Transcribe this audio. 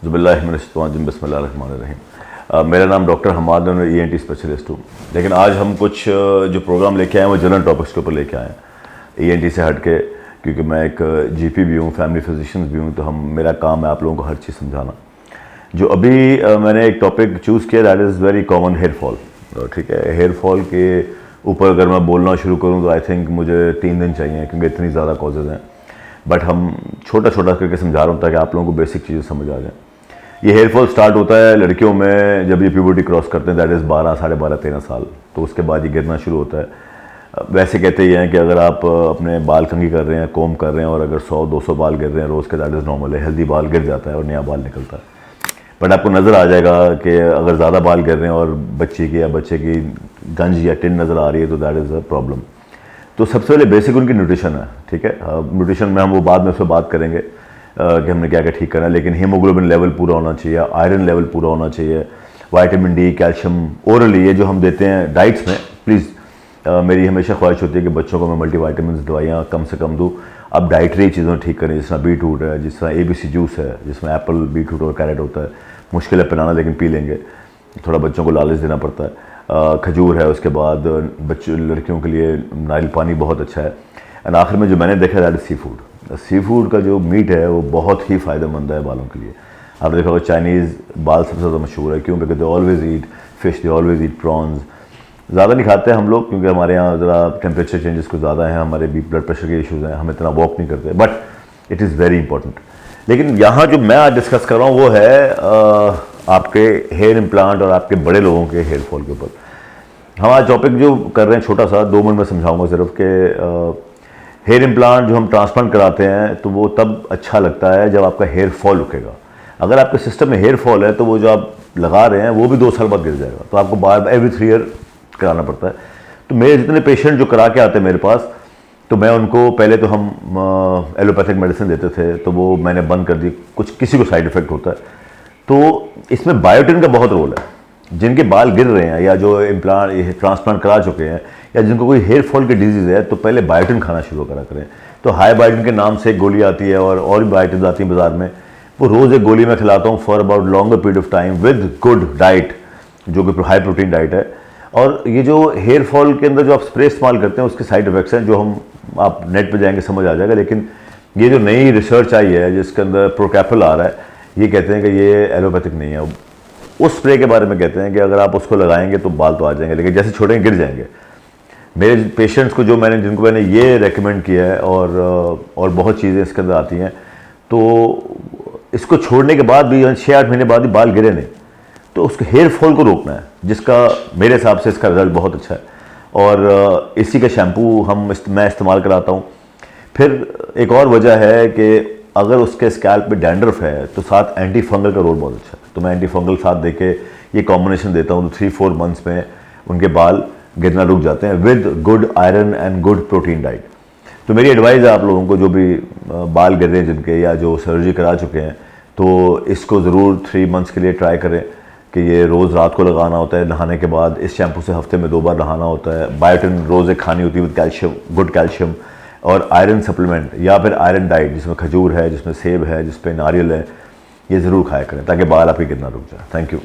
ज़ुबिल्लाहिमिनश्शैतानिर्रजीम बिस्मिल्लाहिर्रहमानिर्रहीम। मेरा नाम डॉक्टर हमाद है, ENT स्पेशलिस्ट हूँ। लेकिन आज हम कुछ जो प्रोग्राम लेके आए हैं वो जनरल टॉपिक्स के ऊपर लेके आए हैं, ENT से हट के, क्योंकि मैं एक GP भी हूँ, फैमिली फिजिशियन भी हूँ, तो मेरा काम है आप लोगों को हर चीज़ समझाना। जो अभी मैंने एक टॉपिक चूज़ किया, that is very common, hair fall. ठीक है, हेयर फॉल के ऊपर अगर मैं बोलना शुरू करूँ तो आई थिंक मुझे 3 दिन चाहिए, क्योंकि इतनी ज़्यादा कॉजेज़ हैं। बट हम छोटा छोटा करके समझा रहा हूँ ताकि आप लोगों को बेसिक चीज़ें समझ आ जाएँ। ये हेयर फॉल स्टार्ट होता है लड़कियों में जब ये प्यूबर्टी क्रॉस करते हैं, दैट इज़ 12, साढ़े 12, 13 साल, तो उसके बाद ये गिरना शुरू होता है। वैसे कहते ही हैं कि अगर आप अपने बाल कंघी कर रहे हैं, कोम कर रहे हैं और अगर 100-200 बाल गिर रहे हैं रोज़ के, दैट इज़ नॉर्मल है। हेल्दी बाल गिर जाता है और नया बाल निकलता है। बट आपको नज़र आ जाएगा कि अगर ज़्यादा बाल गिर रहे हैं और बच्चे की गंज या टिन नज़र आ रही है तो दैट इज़ अ प्रॉब्लम। तो सबसे पहले बेसिक उनकी न्यूट्रिशन है। ठीक है, न्यूट्रिशन में हम वो बाद में उस पर बात करेंगे कि हमने क्या क्या ठीक करना है। लेकिन हीमोग्लोबिन लेवल पूरा होना चाहिए, आयरन लेवल पूरा होना चाहिए, विटामिन डी, कैल्शियम ओरली, ये जो हम देते हैं डाइट्स में। प्लीज़ मेरी हमेशा ख्वाहिश होती है कि बच्चों को मैं मल्टीविटामिन दवाइयाँ कम से कम दूँ। अब डाइटरी चीज़ों ठीक करें, जिस तरह बीट रूट है, जिस तरह ABC जूस है, जिसमें एप्पल, बीट रूट और कैरेट होता है। मुश्किल है पिलाना, लेकिन पी लेंगे, थोड़ा बच्चों को लालच देना पड़ता है। खजूर है, उसके बाद बच्चों लड़कियों के लिए नारियल पानी बहुत अच्छा है। एंड आखिर में जो मैंने देखा that is seafood. Seafood का जो मीट है वो बहुत ही फ़ायदेमंद है बालों के लिए। आपने देखा होगा चाइनीज़ बाल सबसे ज़्यादा मशहूर है, क्यों? Because they always eat fish, they always eat prawns. ज़्यादा नहीं खाते हम लोग, क्योंकि हमारे यहाँ ज़रा टेम्परेचर चेंजेस कुछ ज़्यादा हैं, हमारे भी ब्लड प्रेशर के इशूज़ हैं, हम इतना वॉक नहीं करते, but it is very important. लेकिन यहाँ जो मैं आज डिस्कस कर रहा हूँ वो है आपके हेयर इम्प्लांट और आपके बड़े लोगों के हेयर फॉल के ऊपर। हम आज टॉपिक जो कर रहे हैं छोटा सा, 2 मिनट में समझाऊंगा सिर्फ कि हेयर इम्प्लांट जो हम ट्रांसप्लांट कराते हैं तो वो तब अच्छा लगता है जब आपका हेयर फॉल रुकेगा। अगर आपके सिस्टम में हेयर फॉल है तो वो जो आप लगा रहे हैं वो भी 2 साल बाद गिर जाएगा, तो आपको बार एवरी 3 ईयर कराना पड़ता है। तो मेरे जितने पेशेंट जो करा के आते हैं मेरे पास, तो मैं उनको पहले तो हम एलोपैथिक मेडिसिन देते थे, तो वो मैंने बंद कर दी, कुछ किसी को साइड इफेक्ट होता है। तो इसमें बायोटिन का बहुत रोल है। जिनके बाल गिर रहे हैं या जो इम्प्लांट ट्रांसप्लांट करा चुके हैं या जिनको कोई हेयर फॉल की डिजीज़ है, तो पहले बायोटिन खाना शुरू करा करें। तो हाई बायोटिन के नाम से एक गोली आती है और भी बायोटिन आती है बाज़ार में, वो रोज़ एक गोली मैं खिलाता हूँ for about longer period of time with good diet, जो कि हाई प्रोटीन डाइट है। और ये जो हेयर फॉल के अंदर जो आप स्प्रे इस्तेमाल करते हैं उसके साइड इफेक्ट्स हैं, जो हम आप नेट पे जाएंगे समझ आ जाएगा। लेकिन ये जो नई रिसर्च आई है जिसके अंदर प्रोकैपल आ रहा है, ये कहते हैं कि ये एलोपैथिक नहीं है। उस स्प्रे के बारे में कहते हैं कि अगर आप उसको लगाएंगे तो बाल तो आ जाएंगे, लेकिन जैसे छोड़ेंगे गिर जाएंगे। मेरे पेशेंट्स को जिनको मैंने ये रेकमेंड किया है और बहुत चीज़ें इसके अंदर आती हैं, तो इसको छोड़ने के बाद भी 6-8 महीने बाद ही बाल गिरे नहीं, तो उसको हेयर फॉल को रोकना है, जिसका मेरे हिसाब से इसका रिजल्ट बहुत अच्छा है। और इसी का शैम्पू मैं इस्तेमाल कराता हूँ। फिर एक और वजह है कि अगर उसके स्कैल्प पे डैंड्रफ है तो साथ एंटी फंगल का रोल बहुत अच्छा है, तो मैं एंटी फंगल साथ देके ये कॉम्बिनेशन देता हूँ, तो 3-4 मंथ्स में उनके बाल गिरना रुक जाते हैं with good iron and good protein diet. तो मेरी एडवाइस है आप लोगों को, जो भी बाल गिर रहे हैं जिनके या जो सर्जरी करा चुके हैं, तो इसको ज़रूर 3 मंथ्स के लिए ट्राई करें कि ये रोज़ रात को लगाना होता है नहाने के बाद। इस शैम्पू से हफ्ते में 2 बार नहाना होता है। बायोटिन रोज़ एक खानी होती है विद कैल्शियम, गुड कैल्शियम, और आयरन सप्लीमेंट या फिर आयरन डाइट, जिसमें खजूर है, जिसमें सेब है, जिसमें नारियल है, ये ज़रूर खाया करें ताकि बाल आपके गिरना रुक जाए। Thank you.